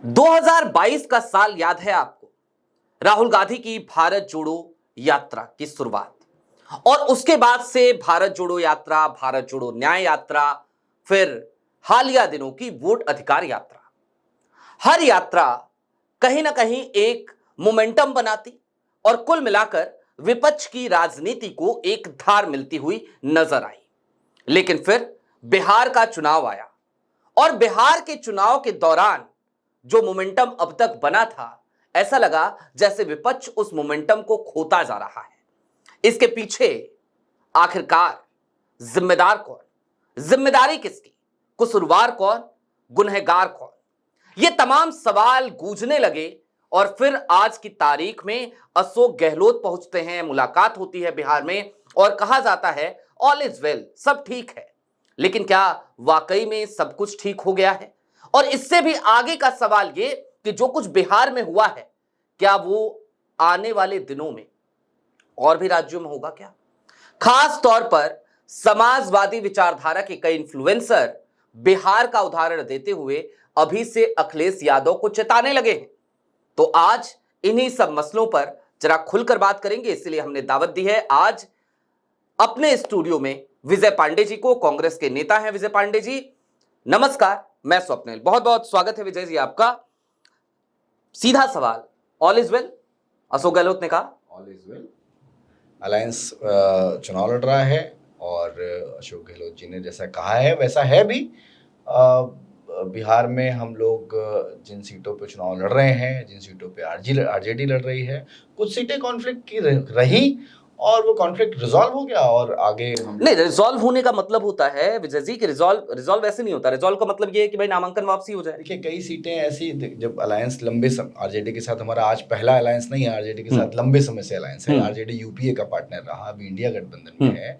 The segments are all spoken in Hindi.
2022 का साल याद है आपको? राहुल गांधी की भारत जोड़ो यात्रा की शुरुआत और उसके बाद से भारत जोड़ो यात्रा, भारत जोड़ो न्याय यात्रा, फिर हालिया दिनों की वोट अधिकार यात्रा। हर यात्रा कहीं ना कहीं एक मोमेंटम बनाती और कुल मिलाकर विपक्ष की राजनीति को एक धार मिलती हुई नजर आई। लेकिन फिर बिहार का चुनाव आया और बिहार के चुनाव के दौरान जो मोमेंटम अब तक बना था, ऐसा लगा जैसे विपक्ष उस मोमेंटम को खोता जा रहा है। इसके पीछे आखिरकार जिम्मेदार कौन, जिम्मेदारी किसकी, कसूरवार कौन, गुनहगार कौन, ये तमाम सवाल गूंजने लगे। और फिर आज की तारीख में अशोक गहलोत पहुंचते हैं, मुलाकात होती है बिहार में और कहा जाता है ऑल इज वेल, सब ठीक है। लेकिन क्या वाकई में सब कुछ ठीक हो गया है? और इससे भी आगे का सवाल ये कि जो कुछ बिहार में हुआ है, क्या वो आने वाले दिनों में और भी राज्यों में होगा क्या? खास तौर पर समाजवादी विचारधारा के कई इन्फ्लुएंसर बिहार का उदाहरण देते हुए अभी से अखिलेश यादव को चेताने लगे हैं। तो आज इन्हीं सब मसलों पर जरा खुलकर बात करेंगे, इसलिए हमने दावत दी है आज अपने स्टूडियो में विजय पांडे जी को। कांग्रेस के नेता हैं विजय पांडे जी, नमस्कार। मैं स्वप्निल, बहुत बहुत स्वागत है विजय जी आपका। सीधा सवाल, all is well? Ashok Gehlot ने कहा ऑल इज वेल। अलायंस चुनाव लड़ रहा है और अशोक गहलोत जी ने जैसा कहा है वैसा है भी। बिहार में हम लोग जिन सीटों पे चुनाव लड़ रहे हैं, जिन सीटों पे आरजेडी लड़ रही है, कुछ सीटें कॉन्फ्लिक्ट की रही और वो कॉन्फ्लिक्ट रिजॉल्व हो गया और आगे नहीं, रिजॉल्व होने का मतलब होता है विजय जी कि रिजॉल्व ऐसे नहीं होता। रिजॉल्व का मतलब ये है कि भाई नामांकन वापसी हो जाए। देखिए, कई सीटें ऐसी, जब अलायंस लंबे समय आरजेडी के साथ, हमारा आज पहला अलायंस नहीं है, आरजेडी के साथ लंबे समय से अलायंस है। आरजेडी यूपीए का पार्टनर रहा, अभी इंडिया गठबंधन में है।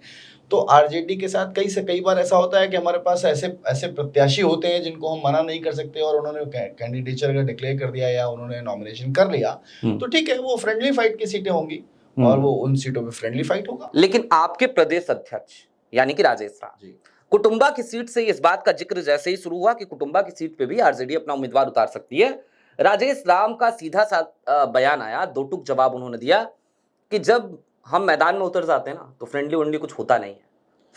तो आरजेडी के साथ कई बार ऐसा होता है कि हमारे पास ऐसे प्रत्याशी होते हैं जिनको हम मना नहीं कर सकते और उन्होंने कैंडिडेचर अगर डिक्लेयर कर दिया या उन्होंने नॉमिनेशन कर लिया तो ठीक है, वो फ्रेंडली फाइट की सीटें होंगी और वो उन सीटों पे फ्रेंडली फाइट होगा। लेकिन आपके प्रदेश अध्यक्ष यानी कि राजेश राम जी, कुटुंबा की सीट से इस बात का जिक्र जैसे ही शुरू हुआ कि कुटुंबा की सीट पे भी आरजेडी अपना उम्मीदवार उतार सकती है, राजेश राम का सीधा सा बयान आया, दो टूक जवाब उन्होंने दिया कि जब हम मैदान में उतर जाते हैं ना तो फ्रेंडली वंडली कुछ होता नहीं है,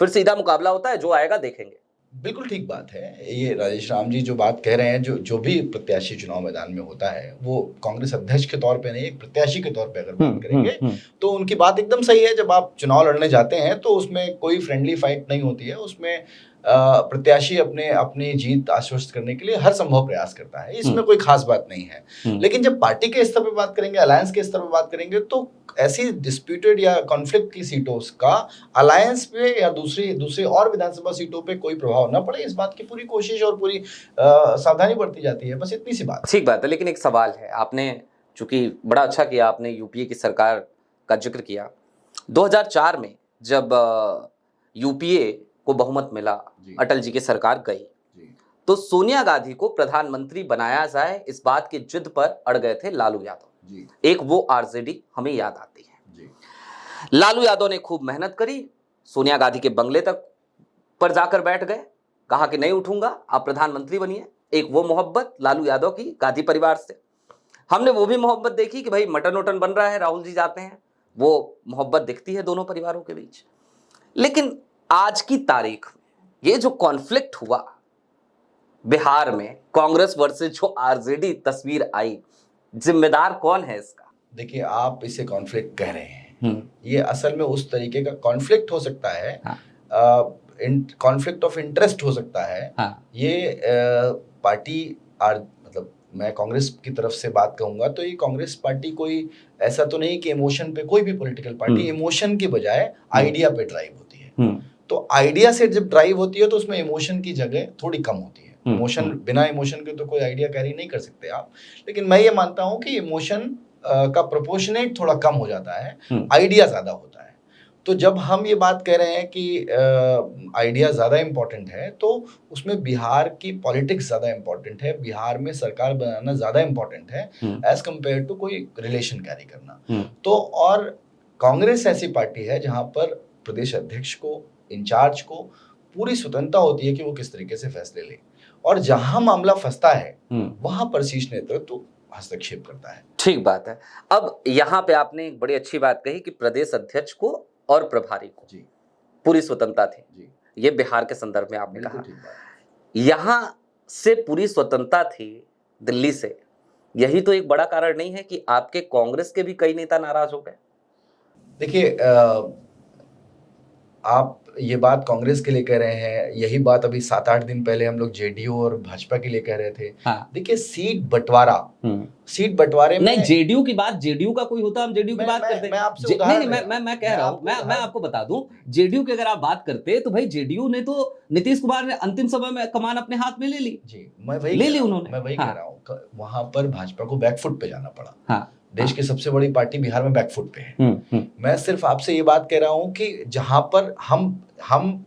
फिर सीधा मुकाबला होता है, जो आएगा देखेंगे। बिल्कुल ठीक बात है। ये राजेश राम जी जो बात कह रहे हैं, जो भी प्रत्याशी चुनाव मैदान में होता है वो कांग्रेस अध्यक्ष के तौर पे नहीं, एक प्रत्याशी के तौर पे अगर बात करेंगे तो उनकी बात एकदम सही है। जब आप चुनाव लड़ने जाते हैं तो उसमें कोई फ्रेंडली फाइट नहीं होती है, उसमें प्रत्याशी अपनी जीत आश्वस्त करने के लिए हर संभव प्रयास करता है, इसमें कोई खास बात नहीं है। लेकिन जब पार्टी के स्तर पर बात करेंगे, अलायंस के स्तर पर बात करेंगे, तो ऐसी डिस्प्यूटेड या कॉन्फ्लिक्ट की सीटों का अलायंस पे या दूसरी और विधानसभा सीटों पे कोई प्रभाव ना पड़े, इस बात की पूरी कोशिश और पूरी सावधानी बरती जाती है। बस इतनी सी बात। ठीक बात है, लेकिन एक सवाल है, आपने चूंकि बड़ा अच्छा किया, आपने यूपीए की सरकार का जिक्र किया। 2004 में जब यूपीए को बहुमत मिला, अटल जी की सरकार गई, तो सोनिया गांधी को प्रधानमंत्री बनाया जाए इस बात की जिद पर अड़ गए थे लालू यादव। एक वो आरजेडी हमें याद आती है। लालू यादव ने खूब मेहनत करी, सोनिया गांधी के बंगले तक पर जाकर बैठ गए, कहा कि नहीं उठूंगा, आप प्रधानमंत्री बनिए। एक वो मोहब्बत लालू यादव की गांधी परिवार से। हमने वो भी मोहब्बत देखी कि भाई मटन वटन बन रहा है, राहुल जी जाते हैं, वो मोहब्बत दिखती है दोनों परिवारों के बीच। लेकिन आज की तारीख में ये जो कॉन्फ्लिक्ट हुआ बिहार में, कांग्रेस वर्सेस जो आरजेडी तस्वीर आई, जिम्मेदार कौन है इसका? देखिए, आप इसे कॉन्फ्लिक्ट कह रहे हैं, ये असल में उस तरीके का कॉन्फ्लिक्ट हो सकता है, कॉन्फ्लिक्ट ऑफ इंटरेस्ट हो सकता है। ये पार्टी मतलब मैं कांग्रेस की तरफ से बात कहूंगा तो ये कांग्रेस पार्टी कोई ऐसा तो नहीं कि इमोशन पे, कोई भी पॉलिटिकल पार्टी इमोशन की बजाय आइडिया पे ड्राइव होती है। तो आइडिया से जब ड्राइव होती है तो उसमें इमोशन की जगह थोड़ी कम होती है। इमोशन, बिना इमोशन के तो कोई आइडिया कैरी नहीं कर सकते आप। लेकिन मैं ये मानता हूं कि इमोशन का प्रोपोर्शनेट थोड़ा कम हो जाता है, आइडिया ज्यादा होता है। तो जब हम ये बात कह रहे हैं कि आइडिया ज्यादा इंपॉर्टेंट है, तो उसमें बिहार की पॉलिटिक्स ज्यादा इंपॉर्टेंट है, बिहार में सरकार बनाना ज्यादा इंपॉर्टेंट है एज कंपेयर टू कोई रिलेशन कैरी करना। तो और कांग्रेस ऐसी पार्टी है जहां पर प्रदेश अध्यक्ष को, इंचार्ज को पूरी स्वतंत्रता होती है कि वो किस तरीके से फैसले ले। और जहां मामला फंसता है वहां पर शीर्ष नेतृत्व तो हस्तक्षेप करता है। ठीक बात है। अब यहाँ पे आपने एक बड़ी अच्छी बात कही कि प्रदेश अध्यक्ष को और प्रभारी को जी पूरी स्वतंत्रता थी जी, ये बिहार के संदर्भ में आपने कहा। ठीक बात। यहाँ से पूरी स्वतंत्रता थी दिल्ली से, यही तो एक बड़ा कारण नहीं है कि आपके कांग्रेस के भी कई नेता नाराज हो गए? देखिए, आप ये बात कांग्रेस के लिए कह रहे हैं, यही बात अभी 7-8 दिन पहले हम लोग जेडीयू और भाजपा के लिए कह रहे थे। हाँ। देखिए, सीट बंटवारे में नहीं, जेडीयू की बात, जेडीयू का कोई होता हम जेडीयू की बात करते। मैं आपसे उदाहरण मैं कह रहा हूँ, मैं आपको बता दूं, जेडीयू की अगर आप बात करते तो भाई जेडीयू ने तो नीतीश कुमार ने अंतिम समय में कमान अपने हाथ में ले ली। जी, मैं वही कह रहा हूँ, वहां पर भाजपा को बैकफुट पे जाना पड़ा। देश की सबसे बड़ी पार्टी बिहार में बैकफुट पे है। मैं सिर्फ आपसे ये बात कह रहा हूं कि जहां पर हम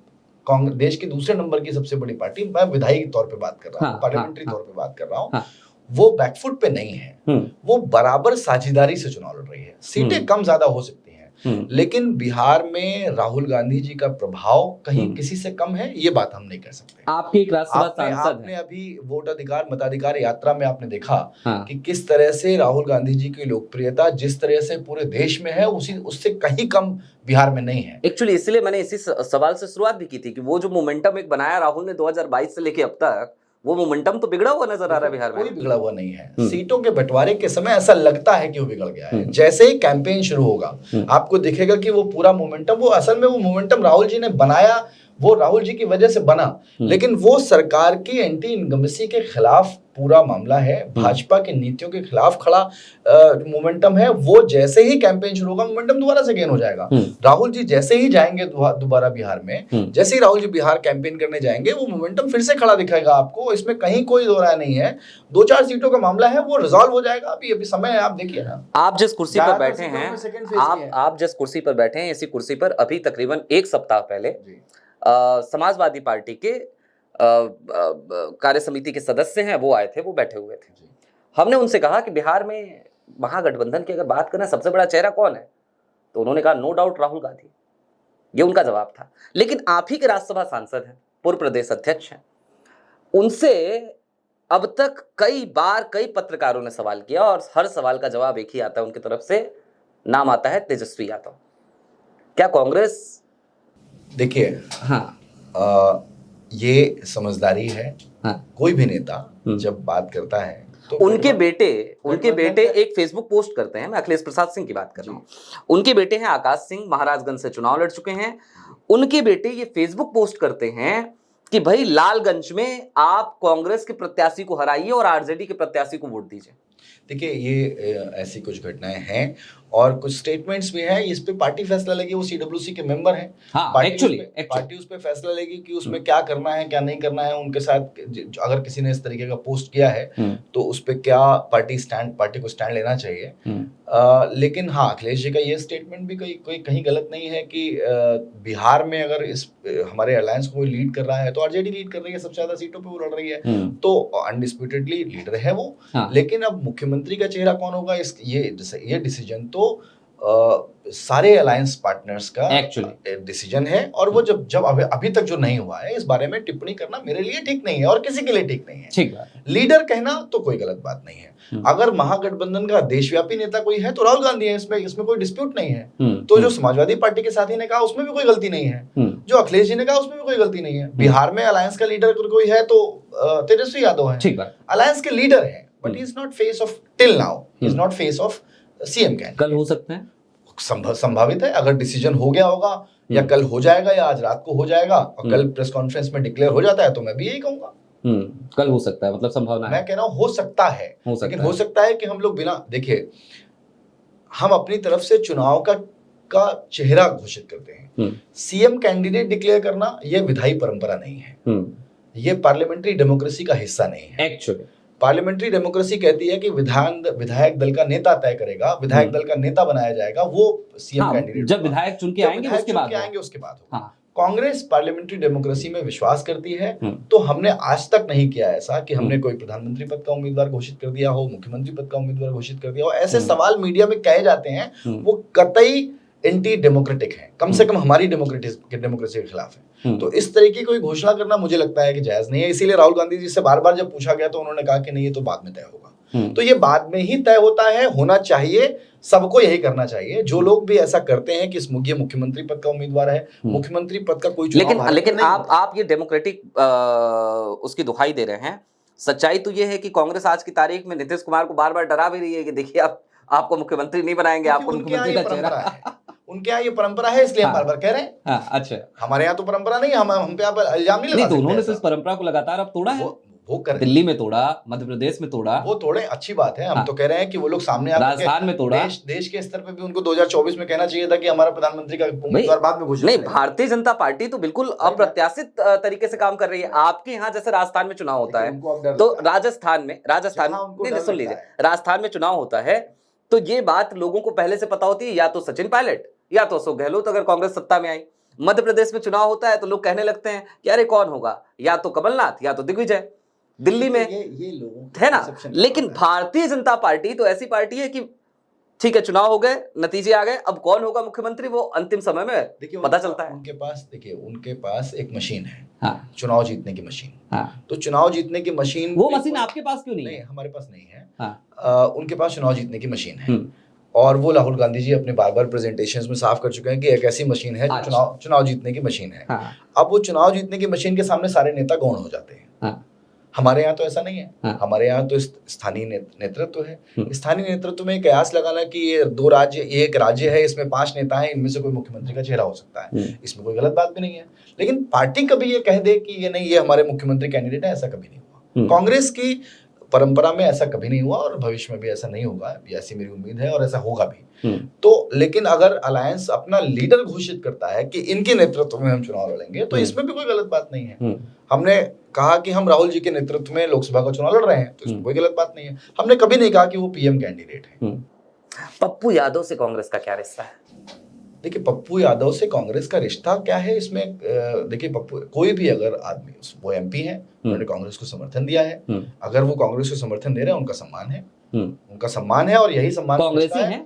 देश के दूसरे नंबर की सबसे बड़ी पार्टी, मैं विधायी तौर पे बात कर रहा हूँ, पार्लियामेंट्री तौर पे बात कर रहा हूँ, वो बैकफुट पे नहीं है। वो बराबर साझेदारी से चुनाव लड़ रही है। सीटें कम ज्यादा हो सकती हैं, लेकिन बिहार में राहुल गांधी जी का प्रभाव कहीं किसी से कम है, ये बात हम नहीं कह सकते। आपके एक राज्यसभा सांसद आपने अभी वोट अधिकार मताधिकार यात्रा में आपने देखा कि किस तरह से राहुल गांधी जी की लोकप्रियता जिस तरह से पूरे देश में है, उससे कहीं कम बिहार में नहीं है। एक्चुअली इसलिए मैंने इसी सवाल से शुरुआत भी की थी कि वो जो मोमेंटम एक बनाया राहुल ने 2022 से लेके अब तक, वो मोमेंटम तो बिगड़ा हुआ नजर आ रहा है बिहार में। कोई बिगड़ा हुआ नहीं है। सीटों के बंटवारे के समय ऐसा लगता है कि वो बिगड़ गया है। जैसे ही कैंपेन शुरू होगा आपको दिखेगा कि वो पूरा मोमेंटम, वो असल में वो मोमेंटम राहुल जी ने बनाया, वो राहुल जी की वजह से बना, लेकिन वो सरकार की एंटी इनकम्बेंसी के खिलाफ पूरा मामला है, भाजपा की नीतियों के खिलाफ खड़ा मोमेंटम है। वो जैसे ही कैंपेन शुरू होगा मोमेंटम दोबारा से गेन हो जाएगा। राहुल जी जैसे ही जाएंगे दोबारा बिहार में, जैसे ही राहुल जी बिहार कैंपेन करने जाएंगे, वो मोमेंटम फिर से खड़ा दिखाएगा आपको। इसमें कहीं कोई दो राय नहीं है। 2-4 सीटों का मामला है, वो रिजॉल्व हो जाएगा। अभी समय है, आप देखिए ना। आप जिस कुर्सी पर बैठे हैं, आप जिस कुर्सी पर बैठे हैं, इसी कुर्सी पर अभी तकरीबन 1 सप्ताह पहले समाजवादी पार्टी के कार्य समिति के सदस्य हैं, वो आए थे, वो बैठे हुए थे। हमने उनसे कहा कि बिहार में महागठबंधन की अगर बात करें सबसे बड़ा चेहरा कौन है, तो उन्होंने कहा नो डाउट राहुल गांधी। ये उनका जवाब था। लेकिन आप ही के राज्यसभा सांसद हैं, पूर्व प्रदेश अध्यक्ष हैं, उनसे अब तक कई बार कई पत्रकारों ने सवाल किया और हर सवाल का जवाब एक ही आता है उनकी तरफ से, नाम आता है तेजस्वी यादव। क्या कांग्रेस? देखिए, ये समझदारी है। कोई भी नेता जब बात करता है तो उनके बेटे एक फेसबुक पोस्ट करते हैं, मैं अखिलेश प्रसाद सिंह की बात कर रहा हूँ। उनके बेटे हैं आकाश सिंह, महाराजगंज से चुनाव लड़ चुके हैं। उनके बेटे ये फेसबुक पोस्ट करते हैं कि भाई लालगंज में आप कांग्रेस के प्रत्याशी को हराइए और आरजेडी के प्रत्याशी को वोट दीजिए। देखिए, ये ऐसी कुछ घटनाएं हैं और कुछ स्टेटमेंट्स भी हैं। इस पे पार्टी फैसला लेगी। वो सीडब्ल्यूसी के मेंबर हैं। पार्टी उस पे फैसला लेगी कि उसमें क्या करना है क्या नहीं करना है। उनके साथ अगर किसी ने इस तरीके का पोस्ट किया है तो उस पे क्या पार्टी को स्टैंड लेना चाहिए। लेकिन हाँ, अखिलेश जी का ये स्टेटमेंट भी कोई कहीं गलत नहीं है कि बिहार में अगर इस हमारे अलायंस को लीड कर रहा है तो आरजेडी लीड कर रही है, सबसे ज्यादा सीटों पे वो लड़ रही है, तो अनडिस्प्यूटेडली लीडर है वो। लेकिन अब मुख्यमंत्री का चेहरा कौन होगा, ये डिसीजन तो सारे अलायंस पार्टनर्स का डिसीजन है। और वो जब अभी तक जो नहीं हुआ है, इस बारे में टिप्पणी करना मेरे लिए ठीक नहीं है और किसी के लिए ठीक नहीं है। ठीक बात। लीडर कहना तो कोई गलत बात नहीं है। अगर महागठबंधन का देशव्यापी नेता कोई है तो राहुल गांधी है, इसमें कोई डिस्प्यूट नहीं है। तो जो समाजवादी पार्टी के साथी ने कहा उसमें भी कोई गलती नहीं है, जो अखिलेश जी ने कहा उसमें भी कोई गलती नहीं है। बिहार में अलायंस का लीडर कोई है तो तेजस्वी यादव है। ठीक बात। अलायंस के लीडर है, but he is not face of till now, he is not face of CM candidate. कल हो सकते हैं, संभावित है। अगर डिसीजन हो गया होगा या कल हो जाएगा या आज रात को हो जाएगा और कल प्रेस कॉन्फ्रेंस में डिक्लेयर हो जाता है तो मैं भी यही कहूंगा कल हो सकता है, मतलब संभावना है। मैं कह रहा हूं हो सकता है, लेकिन हो सकता है कि हम लोग बिना देखिए, हम अपनी तरफ से चुनाव का चेहरा घोषित करते हैं। सीएम कैंडिडेट डिक्लेयर करना यह विधायी परंपरा नहीं है, ये पार्लियामेंट्री डेमोक्रेसी का हिस्सा नहीं है। एक्चुअली पार्लियामेंट्री डेमोक्रेसी कहती है कि विधायक दल का नेता तय करेगा, विधायक दल का नेता बनाया जाएगा, वो सीएम कैंडिडेट जब विधायक चुन के आएंगे उसके बाद होगा। कांग्रेस पार्लियामेंट्री डेमोक्रेसी में विश्वास करती है, तो हमने आज तक नहीं किया ऐसा कि हमने कोई प्रधानमंत्री पद का उम्मीदवार घोषित कर दिया हो, मुख्यमंत्री पद का उम्मीदवार घोषित कर दिया हो। ऐसे सवाल मीडिया में कहे जाते हैं, वो कतई एंटी डेमोक्रेटिक हैं, कम से कम हमारी डेमोक्रेसी के खिलाफ है। तो इस तरीके की कोई घोषणा करना मुझे लगता है कि जायज नहीं है। इसीलिए राहुल गांधी जी से बार बार जब पूछा गया तो उन्होंने कहा कि नहीं, ये तो बाद में तय होगा। तो ये बाद में ही तय होता है, होना चाहिए, सबको यही करना चाहिए। जो लोग भी ऐसा करते हैं कि ये मुख्यमंत्री पद का उम्मीदवार है, मुख्यमंत्री पद का कोई चुनाव लेकिन आप ये डेमोक्रेटिक उसकी दुहाई दे रहे हैं। सच्चाई तो ये है कि कांग्रेस आज की तारीख में नीतीश कुमार को बार बार डरा भी रही है कि देखिए आपको मुख्यमंत्री नहीं बनाएंगे, आपको मुख्यमंत्री का चेहरा है। उनके यहाँ ये परंपरा है, इसलिए हम बार बार कह रहे हैं। अच्छा, हमारे यहाँ तो परंपरा नहीं है, हम पे आप इल्जाम नहीं लगा सकते। तो उन्होंने तो इस परंपरा को लगातार अब तोड़ा है। वो कर दिल्ली में तोड़ा, मध्य प्रदेश में तोड़ा, वो तोड़े, अच्छी बात है। हम तो कह रहे हैं कि वो लोग सामने आकर राजस्थान में तोड़ा। देश के स्तर पे भी उनको 2024 में कहना चाहिए था कि हमारा प्रधानमंत्री का उम्मीदवार बाद में घोषित नहीं। भारतीय जनता पार्टी तो बिल्कुल अप्रत्याशित तरीके से काम कर रही है। आपके यहाँ जैसे राजस्थान में चुनाव होता है, तो राजस्थान में सुन लीजिए, राजस्थान में चुनाव होता है तो ये बात लोगों को पहले से पता होती है, या तो सचिन पायलट या तो अशोक गहलोत अगर कांग्रेस सत्ता में आई। मध्य प्रदेश में चुनाव होता है तो लोग कहने लगते हैं कि अरे कौन होगा, या तो कमलनाथ या तो दिग्विजय। दिल्ली में ये लोग है ना। लेकिन भारतीय जनता पार्टी तो ऐसी पार्टी है कि ठीक है, चुनाव हो गए, नतीजे आ गए, अब कौन होगा मुख्यमंत्री वो अंतिम समय में पता चलता है। उनके पास एक मशीन है, चुनाव जीतने की मशीन। तो चुनाव जीतने की मशीन, वो मशीन आपके पास क्यों नहीं है? हमारे पास नहीं है। उनके पास चुनाव जीतने की मशीन है, और वो राहुल गांधी जी अपने बार बार प्रेजेंटेशंस में साफ कर चुके हैं कि एक ऐसी मशीन है जो चुनाव जीतने की मशीन है। अब वो चुनाव जीतने की मशीन के सामने सारे नेता गौण हो जाते हैं। हमारे यहाँ तो ऐसा नहीं है। हमारे यहाँ तो स्थानीय नेतृत्व है। स्थानीय नेतृत्व में कयास लगाना कि ये 2 राज्य, एक राज्य है, इसमें 5 नेता हैं, इनमें से कोई मुख्यमंत्री का चेहरा हो सकता है, इसमें कोई गलत बात भी नहीं है। लेकिन पार्टी कभी ये कह दे कि ये नहीं, ये हमारे मुख्यमंत्री कैंडिडेट है, ऐसा कभी नहीं हुआ। कांग्रेस की परंपरा में ऐसा कभी नहीं हुआ और भविष्य में भी ऐसा नहीं होगा, ऐसी मेरी उम्मीद है, और ऐसा होगा भी। तो लेकिन अगर अलायंस अपना लीडर घोषित करता है कि इनके नेतृत्व में हम चुनाव लड़ेंगे, तो इसमें भी कोई गलत बात नहीं है। हमने कहा कि हम राहुल जी के नेतृत्व में लोकसभा का चुनाव लड़ रहे हैं, तो इसमें कोई गलत बात नहीं है। हमने कभी नहीं कहा कि वो पीएम कैंडिडेट है। पप्पू यादव से कांग्रेस का क्या रिश्ता है? देखिए, पप्पू यादव से कांग्रेस का रिश्ता क्या है इसमें, देखिए पप्पू, कोई भी अगर आदमी, वो एमपी है, उन्होंने कांग्रेस को समर्थन दिया है, अगर वो कांग्रेस को समर्थन दे रहे हैं, उनका सम्मान है और यही सम्मान कांग्रेसी है।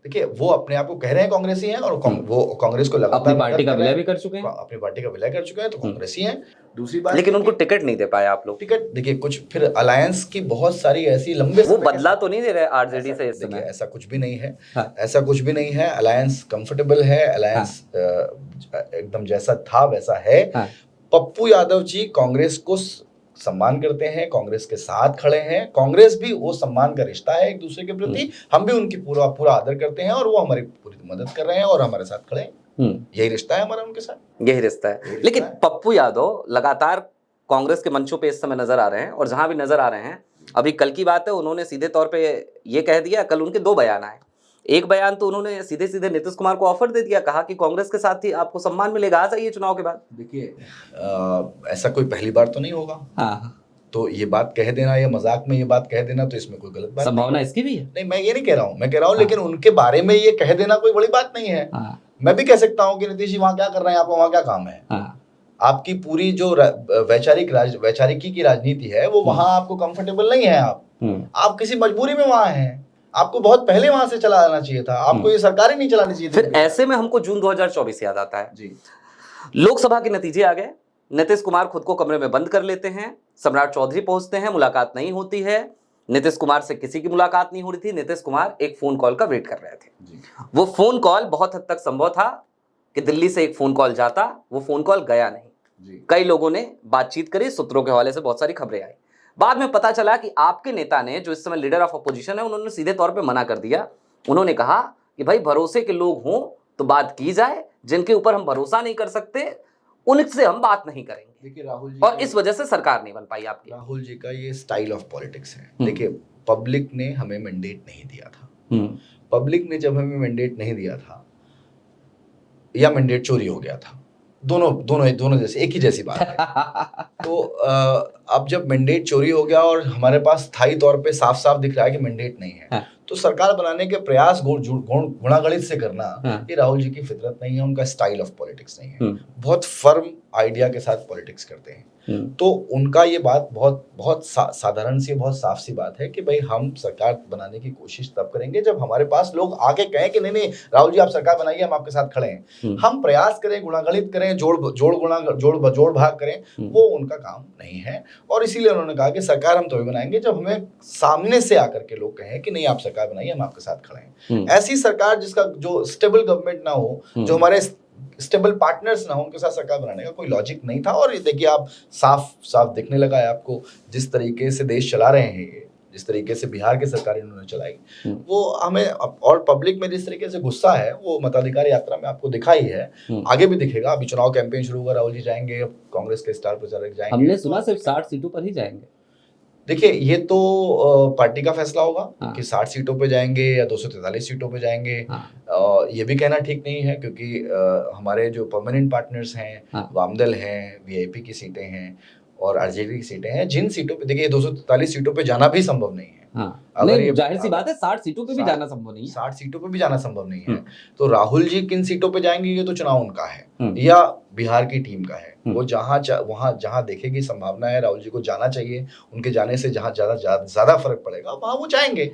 देखिए, वो अपने आप को कह रहे हैं कांग्रेसी हैं, और वो कांग्रेस को लगातार अपनी पार्टी का विलय भी कर चुके हैं, तो कांग्रेसी हैं। दूसरी बात, लेकिन उनको टिकट नहीं दे पाए आप लोग। टिकट, देखिए कुछ फिर अलायंस की बहुत सारी ऐसी लंबे, वो बदला तो नहीं दे रहे आरजेडी से इस समय? ऐसा कुछ भी नहीं है। ऐसा कुछ भी नहीं है। अलायंस कंफर्टेबल है, अलायंस एकदम जैसा था वैसा है। पप्पू यादव जी कांग्रेस को सम्मान करते हैं, कांग्रेस के साथ खड़े हैं, कांग्रेस भी वो सम्मान का रिश्ता है एक दूसरे के प्रति। हम भी उनकी पूरा आदर करते हैं और वो हमारी पूरी मदद कर रहे हैं और हमारे साथ खड़े हैं। यही रिश्ता है हमारा उनके साथ, यही रिश्ता है। लेकिन पप्पू यादव लगातार कांग्रेस के मंचों पे इस समय नजर आ रहे हैं, और जहां भी नजर आ रहे हैं, अभी कल की बात है, उन्होंने सीधे तौर पे ये कह दिया, कल उनके 2 बयान आए। एक बयान तो उन्होंने सीधे नीतीश कुमार को ऑफर दे दिया, कहा कि कांग्रेस के साथ ही आपको सम्मान मिलेगा, आ जाइए चुनाव के बाद। देखिए, ऐसा कोई पहली बार तो नहीं होगा। तो ये बात कह देना या मजाक में ये बात कह देना, तो इसमें कोई गलत बात, संभावना इसकी भी है। नहीं, मैं ये नहीं कह रहा हूँ, मैं कह रहा हूँ लेकिन उनके बारे में ये कह देना कोई बड़ी बात नहीं है। मैं भी कह सकता हूँ कि नीतीश जी वहां क्या कर रहे हैं, आपको वहां क्या काम है। आपकी पूरी जो वैचारिकी की राजनीति है, वो वहां आपको कंफर्टेबल नहीं है। आप किसी मजबूरी में वहां हैं, आपको बहुत पहले वहां से चला आना चाहिए था, आपको ये सरकार ही नहीं चलानी चाहिए थी। फिर ऐसे में हमको जून 2024 याद आता है जी। लोकसभा के नतीजे आ गए, नीतीश कुमार खुद को कमरे में बंद कर लेते हैं, सम्राट चौधरी पहुंचते हैं, मुलाकात नहीं होती है, नीतीश कुमार से किसी की मुलाकात नहीं हो रही थी। नीतीश कुमार एक फोन कॉल का वेट कर रहे थे। वो फोन कॉल बहुत हद तक संभव था कि दिल्ली से एक फोन कॉल जाता, वो फोन कॉल गया नहीं। कई लोगों ने बातचीत करी, सूत्रों के हवाले से बहुत सारी खबरें आई। बाद में पता चला कि आपके नेता ने, जो इस समय लीडर ऑफ अपोजिशन है, उन्होंने सीधे तौर पर मना कर दिया। उन्होंने कहा कि भाई भरोसे के लोग हों तो बात की जाए, जिनके ऊपर हम भरोसा नहीं कर सकते उनसे हम बात नहीं करेंगे। देखिए राहुल जी, और इस वजह से सरकार नहीं बन पाई आपकी। राहुल जी का ये स्टाइल ऑफ पॉलिटिक्स है। देखिए, पब्लिक ने हमें मैंडेट नहीं दिया था। पब्लिक ने जब हमें मैंडेट नहीं दिया था, या मैंडेट चोरी हो गया था, दोनों जैसे, एक ही जैसी बात है। तो अब जब मैंडेट चोरी हो गया और हमारे पास स्थायी तौर पे साफ साफ दिख रहा है कि मैंडेट नहीं है, तो सरकार बनाने के प्रयास गुणागणित से करना, ये राहुल जी की फितरत नहीं है, उनका स्टाइल ऑफ पॉलिटिक्स नहीं है। बहुत फर्म आइडिया के साथ पॉलिटिक्स करते हैं। तो उनका ये बात बहुत साधारण सी, बहुत साफ सी बात है कि भाई हम सरकार बनाने की कोशिश तब करेंगे जब हमारे पास लोग आके कहें कि नहीं राहुल जी आप सरकार बनाइए, हम आपके साथ खड़े हैं। हम प्रयास करें, गुणागणित करें, जोड़ भाग करें, वो उनका काम नहीं है। और इसीलिए उन्होंने कहा कि सरकार हम तभी बनाएंगे जब हमें सामने से आकर के लोग कहें कि नहीं आप सरकार बनाइए, हम आपके साथ खड़े हैं। ऐसी सरकार जिसका जो स्टेबल गवर्नमेंट ना हो, जो हमारे स्टेबल पार्टनर्स ना हो, उनके साथ सरकार बनाने का कोई लॉजिक नहीं था। और ये देखिए आप साफ दिखने लगा है आपको, जिस तरीके से देश चला रहे हैं ये, जिस तरीके से बिहार की सरकार इन्होंने चलाई, वो हमें और पब्लिक में जिस तरीके से गुस्सा है वो मताधिकार यात्रा में आपको दिखा ही है, आगे भी दिखेगा। अभी चुनाव कैंपेन शुरू होगा, राहुल जी जाएंगे, कांग्रेस के स्टार प्रचारक जाएंगे। हमने सुना सिर्फ 60 सीटों पर ही जाएंगे। देखिए ये तो पार्टी का फैसला होगा कि 60 सीटों पे जाएंगे या 243 सीटों पे जाएंगे। ये भी कहना ठीक नहीं है क्योंकि हमारे जो परमानेंट पार्टनर्स हैं, वामदल हैं, वीआईपी की सीटें हैं और आरजेडी की सीटें हैं, जिन सीटों पे देखिए 243 सीटों पे जाना भी संभव नहीं है। अगर ये जाहिर सी बात है 60 सीटों पे भी जाना संभव नहीं है। 60 सीटों पे भी जाना संभव नहीं है। तो राहुल जी किन सीटों पे जाएंगे ये तो चुनाव उनका है या बिहार की टीम का है। वो जहां देखेगी संभावना है राहुल जी को जाना चाहिए, उनके जाने से जहां ज्यादा फर्क पड़ेगा वहां वो जाएंगे।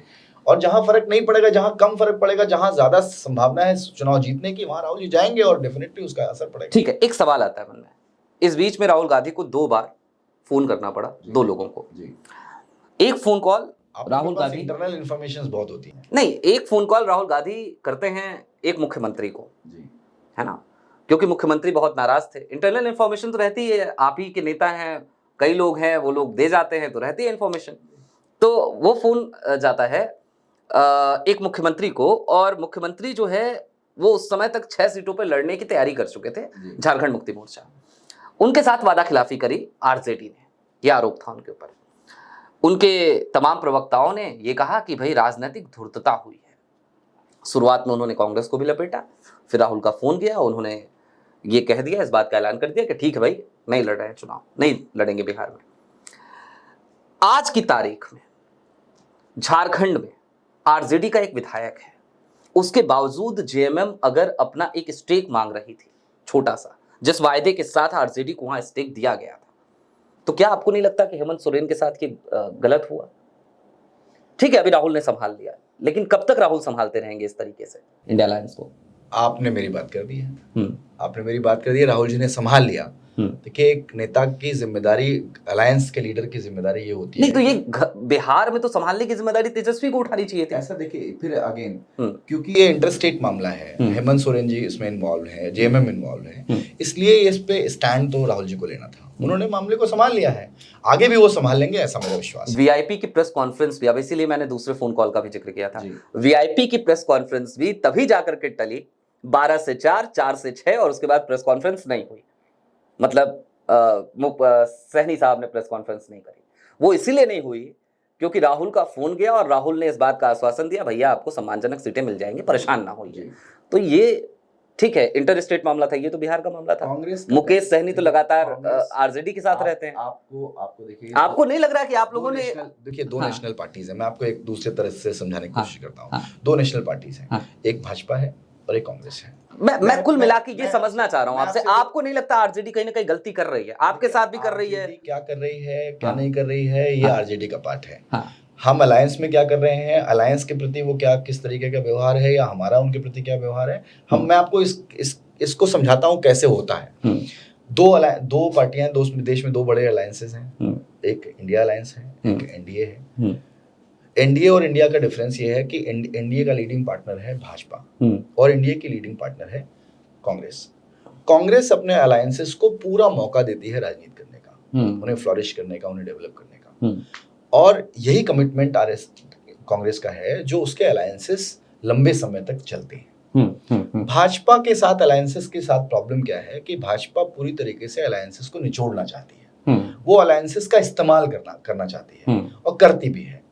और जहां फर्क नहीं पड़ेगा, जहां कम फर्क पड़ेगा, जहां ज्यादा संभावना है चुनाव जीतने की, वहां राहुल जी जाएंगे और डेफिनेटली उसका असर पड़ेगा। ठीक है, एक सवाल आता है मन में। इस बीच में राहुल गांधी को 2 बार फोन करना पड़ा, 2 लोगों को। एक phone call Rahul Gandhi, internal information बहुत होती है नहीं, एक फोन कॉल राहुल गांधी करते हैं एक मुख्यमंत्री को, है ना, क्योंकि मुख्यमंत्री बहुत नाराज थे। इंटरनल इन्फॉर्मेशन तो रहती है, आप ही के नेता हैं, कई लोग हैं, वो लोग दे जाते हैं तो रहती है इन्फॉर्मेशन। तो वो फोन जाता है एक मुख्यमंत्री को, और मुख्यमंत्री जो है वो उस समय तक 6 सीटों पर लड़ने की तैयारी कर चुके थे, झारखंड मुक्ति मोर्चा। उनके साथ वादा खिलाफी करी आरजेडी ने, यह आरोप था उनके ऊपर। उनके तमाम प्रवक्ताओं ने ये कहा कि भाई राजनीतिक धूर्तता हुई है। शुरुआत में उन्होंने कांग्रेस को भी लपेटा, फिर राहुल का फोन किया, उन्होंने ये कह दिया, इस बात का ऐलान कर दिया कि ठीक है भाई नहीं लड़ रहे हैं चुनाव, नहीं लड़ेंगे बिहार में। आज की तारीख में झारखंड में आरजेडी का एक विधायक है, उसके बावजूद जेएमएम अगर अपना एक स्टेक मांग रही थी छोटा सा, जिस वायदे के साथ आरजेडी को वहां स्टेक दिया गया था, तो क्या आपको नहीं लगता कि हेमंत सोरेन के साथ ये गलत हुआ? ठीक है, अभी राहुल ने संभाल लिया, लेकिन कब तक राहुल संभालते रहेंगे इस तरीके से इंडिया अलायंस को? आपने मेरी बात कर दी है, आपने मेरी बात कर दी है। राहुल जी ने संभाल लिया। देखिए एक नेता की जिम्मेदारी, अलायंस के लीडर की जिम्मेदारी ये होती है। नहीं तो ये बिहार में तो संभालने की जिम्मेदारी तेजस्वी को उठानी चाहिए थी। ऐसा देखिए फिर अगेन, क्योंकि ये इंटरस्टेट मामला है, हेमंत सोरेन जी इसमें इन्वॉल्व है, जेएमएम इन्वॉल्व है, इसलिए इस पे स्टैंड तो राहुल जी को लेना था। उन्होंने मामले को संभाल लिया है, आगे भी वो संभाल लेंगे, ऐसा मेरा विश्वास है। वीआईपी की प्रेस कॉन्फ्रेंस भी, अब इसीलिए मैंने दूसरे फोन कॉल का भी जिक्र किया था, वीआईपी की प्रेस कॉन्फ्रेंस भी तभी जाकर के टली 12 से 4, 4 से 6, और उसके बाद प्रेस कॉन्फ्रेंस नहीं हुई। मतलब सहनी साहब ने प्रेस कॉन्फ्रेंस नहीं करी। वो इसीलिए नहीं हुई क्योंकि राहुल का फोन गया और राहुल ने इस बात का आश्वासन दिया, भैया आपको सम्मानजनक सीटें मिल जाएंगी, परेशान ना होइए। तो ये ठीक है, इंटर स्टेट मामला था, ये तो बिहार का मामला था। मुकेश सहनी तो लगातार आरजेडी के साथ रहते हैं। आपको देखिए, आपको नहीं लग रहा कि आप लोगों ने, देखिए 2 नेशनल पार्टीज है, मैं आपको एक दूसरे तरह से समझाने की कोशिश करता हूँ। 2 नेशनल पार्टीज हैं, एक भाजपा है और एक कांग्रेस है। मैं कुल मिला के ये समझना चाह रहा हूँ आपसे, आपको नहीं लगता आरजेडी कहीं ना कहीं गलती कर रही है? आपके साथ भी कर रही है, क्या कर रही है क्या नहीं कर रही है, ये आरजेडी का पार्ट है। हम अलायंस में क्या कर रहे हैं, अलायंस के प्रति वो क्या किस तरीके का व्यवहार है, या हमारा उनके प्रति क्या व्यवहार है, मैं आपको इसको समझाता हूँ कैसे होता है। 2 पार्टियां, देश में 2 बड़े अलायंसेस हैं, एक इंडिया अलायंस है, एक एनडीए है। एनडीए और इंडिया का डिफरेंस ये है कि एनडीए का लीडिंग पार्टनर है भाजपा और एनडीए की लीडिंग पार्टनर है कांग्रेस। कांग्रेस अपने अलायंसेस को पूरा मौका देती है राजनीति करने का, उन्हें फ्लॉरिश करने का, उन्हें डेवलप करने का, और यही कमिटमेंट कांग्रेस का है जो उसके अलायंसेस लंबे समय तक चलते हैं। भाजपा के साथ अलायंसेस के साथ प्रॉब्लम क्या है कि भाजपा पूरी तरीके से अलायंसेस को निचोड़ना चाहती है, वो अलायंसेस का इस्तेमाल करना चाहती है और करती भी है।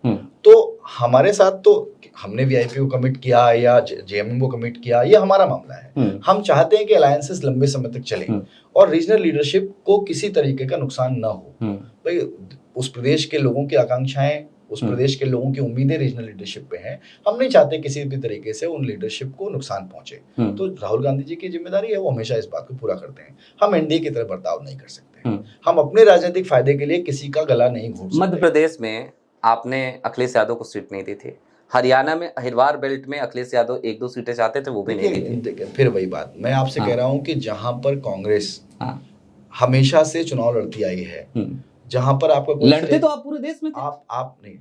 तो हमारे साथ तो हमने वीआईपी को कमिट किया या जेएमएम को कमिट किया, ये हमारा मामला है। हम चाहते हैं कि अलायंसेस लंबे समय तक चले और रीजनल लीडरशिप को किसी तरीके का नुकसान ना हो। भाई उस प्रदेश के लोगों की आकांक्षाएं उस प्रदेश के लोगों की उम्मीदें रीजनल लीडरशिप पे हैं। हम नहीं चाहते किसी भी तरीके से उन लीडरशिप को नुकसान पहुंचे। तो राहुल गांधी जी की जिम्मेदारी है, वो हमेशा इस बात को पूरा करते हैं। हम एनडीए की तरह बर्ताव नहीं कर सकते। हम अपने राजनीतिक फायदे के लिए किसी का गला नहीं घोट सकते। मध्य प्रदेश में आपने अखिलेश यादव को सीट नहीं दी थी, हरियाणा में अहिरवार बेल्ट में अखिलेश यादव 1-2 सीटें चाहते थे, वो भी नहीं दी थी। फिर वही बात मैं आपसे कह रहा हूं कि जहां पर कांग्रेस हमेशा से चुनाव लड़ती आई है, जहां पर आपका लड़ते तो आप पूरे देश में थे। आप नहीं,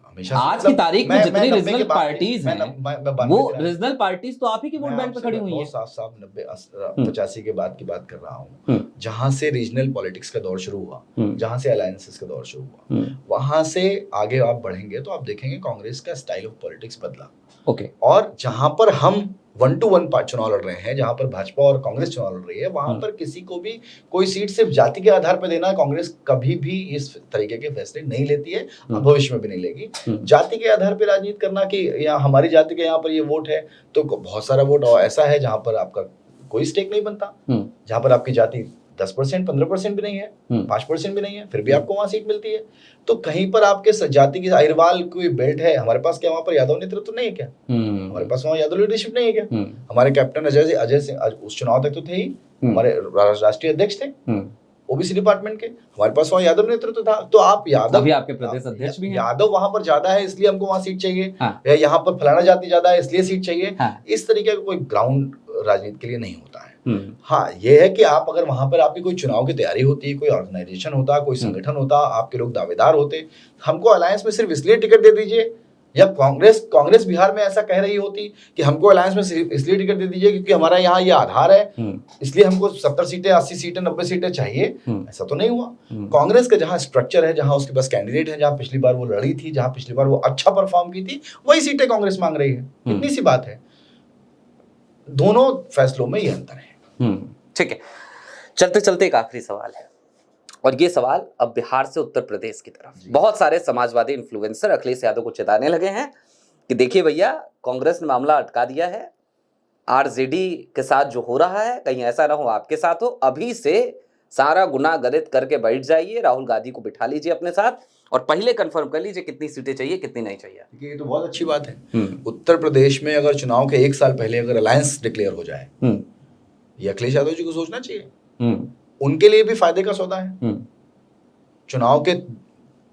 हमेशा आज की तारीख में जितनी रीजनल पार्टीज हैं वो रीजनल पार्टीज तो आप ही की वोट बैंक पे खड़ी हुई हैं। साफ 90-85 के बाद की बात कर रहा हूँ, जहां से रीजनल पॉलिटिक्स का दौर शुरू हुआ, जहां से अलायंसेस का दौर शुरू हुआ, वहां से आगे आप बढ़ेंगे तो आप देखेंगे कांग्रेस का स्टाइल ऑफ पॉलिटिक्स बदला। ओके। और जहां पर हम 1-to-1 चुनाव लड़ रहे हैं, जहां पर भाजपा और कांग्रेस चुनाव लड़ रही है, वहां पर किसी को भी कोई सीट सिर्फ जाति के आधार पर देना, कांग्रेस कभी भी इस तरीके के फैसले नहीं लेती है, भविष्य में भी नहीं लेगी। जाति के आधार पर राजनीति करना कि यहाँ हमारी जाति के यहाँ पर ये वोट है, तो बहुत सारा वोट और ऐसा है जहां पर आपका कोई स्टेक नहीं बनता, जहां पर आपकी जाति 10%, 15% भी नहीं है, 5% भी नहीं है, फिर भी आपको वहां सीट मिलती है। तो कहीं पर आपके जाति की अहिरवाल कोई बेल्ट है, हमारे पास क्या वहां पर यादव नेतृत्व तो नहीं है क्या? हमारे पास वहां यादव लीडरशिप नहीं है क्या? हमारे कैप्टन अजय सिंह उस चुनाव तक तो थे ही, हमारे राष्ट्रीय अध्यक्ष थे ओबीसी डिपार्टमेंट के, हमारे पास वहां यादव नेतृत्व था। तो आप यादव, अभी आपके प्रदेश अध्यक्ष भी हैं। यादव वहां पर ज्यादा है इसलिए हमको वहां सीट चाहिए, या यहाँ पर फलाना जाति ज्यादा है इसलिए सीट चाहिए, इस तरीके का कोई ग्राउंड राजनीति के लिए नहीं होता है। हाँ, ये है कि आप अगर वहां पर आपकी कोई चुनाव की तैयारी होती, कोई ऑर्गेनाइजेशन होता, कोई संगठन होता, आपके लोग दावेदार होते, हमको अलायंस में सिर्फ इसलिए टिकट दे दीजिए, या कांग्रेस बिहार में ऐसा कह रही होती कि हमको अलायंस में सिर्फ इसलिए टिकट दे दीजिए क्योंकि हमारा यहाँ ये आधार है, इसलिए हमको 70 सीटें, 80 सीटें, 90 सीटें चाहिए, ऐसा तो नहीं हुआ। कांग्रेस का जहां स्ट्रक्चर है, जहां उसके पास कैंडिडेट है, जहां पिछली बार वो लड़ी थी, जहां पिछली बार वो अच्छा परफॉर्म की थी, वही सीटें कांग्रेस मांग रही है। इतनी सी बात है, दोनों फैसलों में ये अंतर है। ठीक है, चलते चलते एक आखिरी सवाल है, और ये सवाल अब बिहार से उत्तर प्रदेश की तरफ। बहुत सारे समाजवादी इन्फ्लुएंसर अखिलेश यादव को चेताने लगे हैं कि देखिए भैया, कांग्रेस ने मामला अटका दिया है, आरजेडी के साथ जो हो रहा है कहीं ऐसा ना हो आपके साथ हो, अभी से सारा गुनाह गरित करके बैठ जाइए, राहुल गांधी को बिठा लीजिए अपने साथ और पहले कंफर्म कर लीजिए कितनी सीटें चाहिए, कितनी नहीं चाहिए। ये तो बहुत अच्छी बात है। उत्तर प्रदेश में अगर चुनाव के 1 साल पहले अगर अलायंस डिक्लेयर हो जाए, ये अखिलेश यादव जी को सोचना चाहिए, उनके लिए भी फायदे का सौदा है। चुनाव के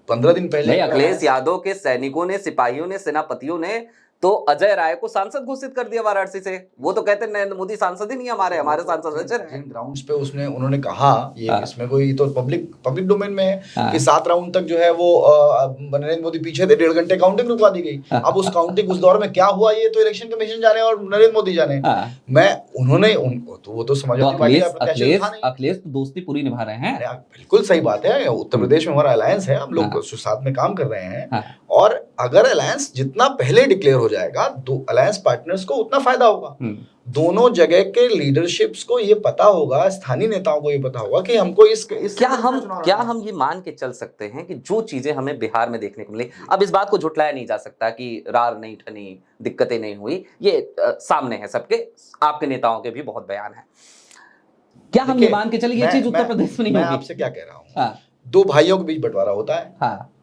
15 दिन पहले अखिलेश यादव के सैनिकों ने, सिपाहियों ने, सेनापतियों ने तो अजय राय को सांसद घोषित कर दिया वाराणसी से। वो तो कहते हैं नरेंद्र मोदी सांसद ही नहीं, हमारे सांसद जिन ग्राउंड्स पे उन्होंने कहा, ये इसमें कोई तो पब्लिक डोमेन में है कि 7 राउंड तक जो है वो नरेंद्र मोदी पीछे थे, 1.5 घंटे काउंटिंग रुकवा दी गई। अब उस काउंटिंग उस दौर में क्या हुआ, ये तो इलेक्शन कमीशन जाने और नरेंद्र मोदी जाने। उन्होंने उनको तो वो तो समाजवादी पार्टी, अखिलेश तो दोस्ती पूरी निभा रहे हैं। बिल्कुल सही बात है। उत्तर प्रदेश में हमारा अलायंस है, हम लोग साथ में काम कर रहे हैं, और अगर अलायंस जितना पहले डिक्लेयर हो जाएगा, दो अलायंस पार्टनर्स को उतना फायदा होगा। दोनों जगह के लीडरशिप्स को ये पता होगा, स्थानीय नेताओं को ये पता होगा कि हमको इस क्या हम ये मान के चल सकते हैं कि जो चीजें हमें बिहार में देखने को मिली, अब इस बात को झुटलाया नहीं जा सकता कि रार नहीं ठनी, दिक्कतें नहीं हुई, ये सामने है सबके, आपके नेताओं के भी बहुत बयान है। क्या हम ये मान के चले ये चीज उत्तर प्रदेश में नहीं होगी? मैं आपसे क्या कह रहा हूँ, 2 भाइयों के बीच बंटवारा होता है,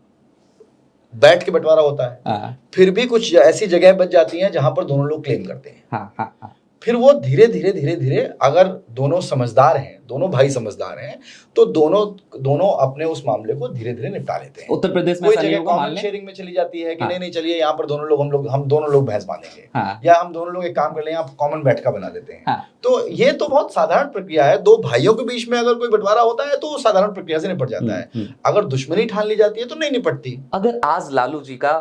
बैठ के बंटवारा होता है, फिर भी कुछ ऐसी जगह बच जाती हैं जहां पर दोनों लोग क्लेम करते हैं। फिर वो धीरे धीरे अगर दोनों समझदार हैं, दोनों भाई समझदार हैं, तो दोनों अपने उस मामले को धीरे धीरे निपटा लेते हैं। उत्तर प्रदेश में कोई जगह कॉमन शेयरिंग में चली जाती है कि नहीं चलिए यहाँ पर हम दोनों लोग भैंस बांधेंगे, या हम दोनों लोग एक काम कर लें, यहाँ कॉमन बैठका बना देते हैं। तो ये तो बहुत साधारण प्रक्रिया है। 2 भाइयों के बीच में अगर कोई बंटवारा होता है तो साधारण प्रक्रिया से निपट जाता है। अगर दुश्मनी ठान ली जाती है तो नहीं निपटती। अगर आज लालू जी का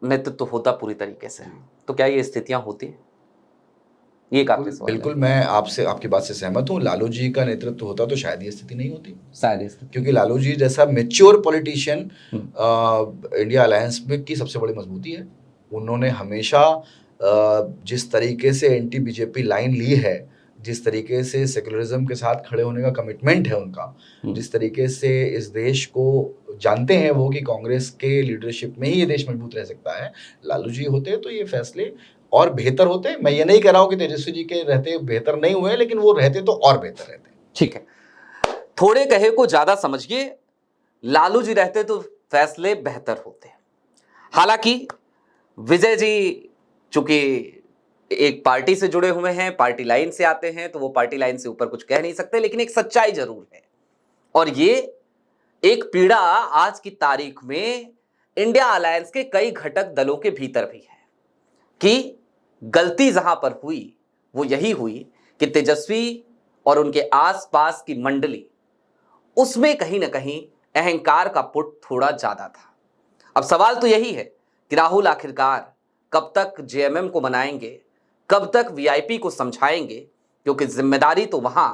नेतृत्व होता पूरी तरीके से, तो क्या ये स्थितियां होती? ये काफी बिल्कुल मैं आपकी बात से सहमत हूँ। लालू जी का नेतृत्व होता तो शायद ये स्थिति नहीं होती, क्योंकि लालू जी जैसा मैच्योर पॉलिटिशियन इंडिया अलायंस में की सबसे बड़ी मजबूती है। उन्होंने हमेशा जिस तरीके से एंटी बीजेपी लाइन ली है, जिस तरीके से सेकुलरिज्म के साथ खड़े होने का कमिटमेंट है उनका, जिस तरीके से इस देश को जानते हैं वो कि कांग्रेस के लीडरशिप में ही ये देश मजबूत रह सकता है, लालू जी होते तो ये फैसले और बेहतर होते। मैं ये नहीं कह रहा हूं कि तेजस्वी जी के रहते बेहतर नहीं हुए, लेकिन वो रहते तो और बेहतर रहते। ठीक है, थोड़े कहे को ज्यादा समझिए, लालू जी रहते तो फैसले बेहतर होते। हालांकि विजय जी चूंकि एक पार्टी से जुड़े हुए हैं, पार्टी लाइन से आते हैं, तो वो पार्टी लाइन से ऊपर कुछ कह नहीं सकते, लेकिन एक सच्चाई जरूर है और ये एक पीड़ा आज की तारीख में इंडिया अलायंस के कई घटक दलों के भीतर भी है कि गलती जहां पर हुई वो यही हुई कि तेजस्वी और उनके आसपास की मंडली, उसमें कहीं ना कहीं अहंकार का पुट थोड़ा ज्यादा था। अब सवाल तो यही है कि राहुल आखिरकार कब तक जेएमएम को मनाएंगे, कब तक वीआईपी को समझाएंगे, क्योंकि जिम्मेदारी तो वहां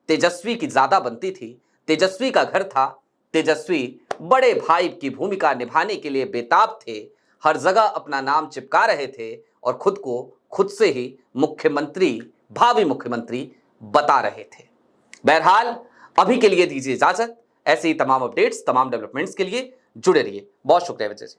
तेजस्वी की ज्यादा बनती थी। तेजस्वी का घर था, तेजस्वी बड़े भाई की भूमिका निभाने के लिए बेताब थे, हर जगह अपना नाम चिपका रहे थे और खुद को खुद से ही मुख्यमंत्री, भावी मुख्यमंत्री बता रहे थे। बहरहाल अभी के लिए दीजिए इजाजत। ऐसे ही तमाम अपडेट्स, तमाम डेवलपमेंट्स के लिए जुड़े रहिए। बहुत शुक्रिया विजय जी।